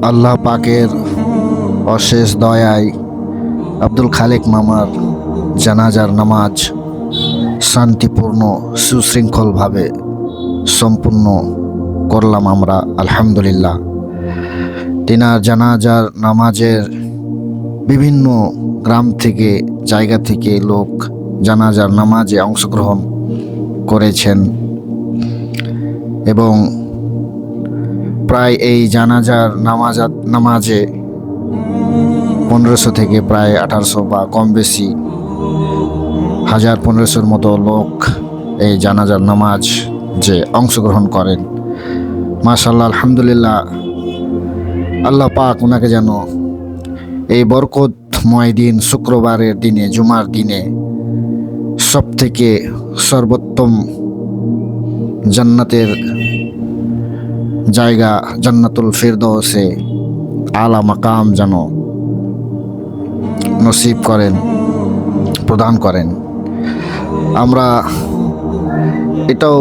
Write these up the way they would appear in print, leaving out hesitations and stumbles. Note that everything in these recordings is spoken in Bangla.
আল্লাহ পাকের অশেষ দয়ায় আব্দুল খালেক মামার জানাজার নামাজ শান্তিপূর্ণ সুশৃঙ্খলভাবে সম্পূর্ণ করলাম আমরা, আলহামদুলিল্লাহ। তিনার জানাজার নামাজের বিভিন্ন গ্রাম থেকে, জায়গা থেকে লোক জানাজার নামাজে অংশগ্রহণ করেছেন এবং প্রায় এই জানাজার নামাজে 1500 থেকে প্রায় 1800 বা কম বেশি 1500-র মতো লোক এই জানাজার নামাজ যে অংশগ্রহণ করেন। মাশাআল্লাহ, আলহামদুলিল্লাহ। আল্লাহ পাক ওনাকে যেন এই বরকতময় দিন, শুক্রবারের দিনে, জুমার দিনে সব থেকে সর্বোত্তম জান্নাতের জায়গা জান্নাতুল ফিরদৌসে আলা মাকাম যেন নসিব করেন, প্রদান করেন। আমরা এটাও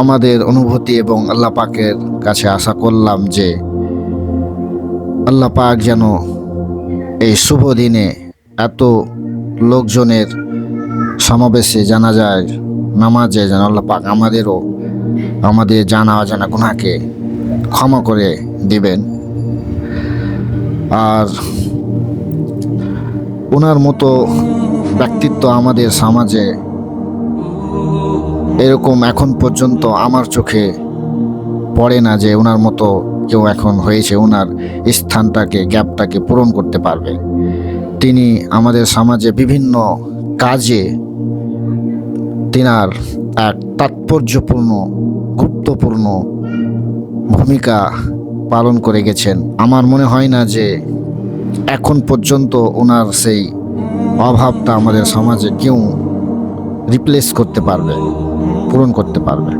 আমাদের অনুভূতি এবং আল্লাহ পাকের কাছে আশা করলাম যে আল্লাহ পাক যেন এই শুভ দিনে এত লোকজনের সমাবেশে জানাজার নামাজে যেন আল্লাহ পাক আমাদের জানা অজানা গুনাহকে ক্ষমা করে দিবেন। আর ওনার মতো ব্যক্তিত্ব আমাদের সমাজে এরকম এখন পর্যন্ত আমার চোখে পড়ে না যে ওনার মতো কেউ এখন হয়েছে, ওনার স্থানটাকে, গ্যাপটাকে পূরণ করতে পারবে। তিনি আমাদের সমাজে বিভিন্ন কাজে তিনার এক তাৎপর্যপূর্ণ, গুরুত্বপূর্ণ ভূমিকা পালন করে গেছেন। আমার মনে হয় না যে এখন পর্যন্ত ওনার সেই অভাবটা আমাদের সমাজে কেউ রিপ্লেস করতে পারবে, পূরণ করতে পারবে।